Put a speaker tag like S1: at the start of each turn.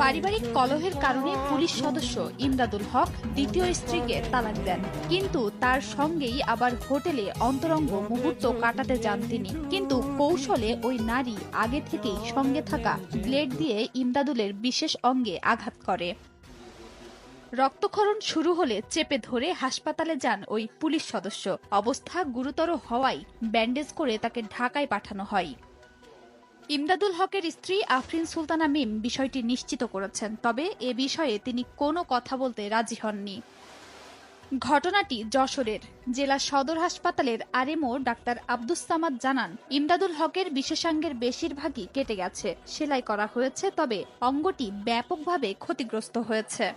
S1: পারিবারিক কলহের কারণে পুলিশ সদস্য ইমদাদুল হক দ্বিতীয় স্ত্রীকে তালাক দেন, কিন্তু তার সঙ্গেই আবার হোটেলে অন্তরঙ্গ মুহূর্ত কাটাতে যান তিনি। কিন্তু কৌশলে ওই নারী আগে থেকেই সঙ্গে থাকা ব্লেড দিয়ে ইমদাদুলের বিশেষ অঙ্গে আঘাত করে। রক্তক্ষরণ শুরু হলে চেপে ধরে হাসপাতালে যান ওই পুলিশ সদস্য। অবস্থা গুরুতর হওয়ায় ব্যান্ডেজ করে তাকে ঢাকায় পাঠানো হয়। ইমদাদুল হকের স্ত্রী আফরিন সুলতানা মিম বিষয়টি নিশ্চিত করেছেন, তবে এ বিষয়ে তিনি কোনো কথা বলতে রাজি হননি। ঘটনাটি যশোরের জেলা সদর হাসপাতালের আরএমও ডাক্তার আব্দুস সামাদ জানান, ইমদাদুল হকের বিশেষাঙ্গের বেশিরভাগই কেটে গেছে, সেলাই করা হয়েছে, তবে অঙ্গটি ব্যাপকভাবে ক্ষতিগ্রস্ত হয়েছে।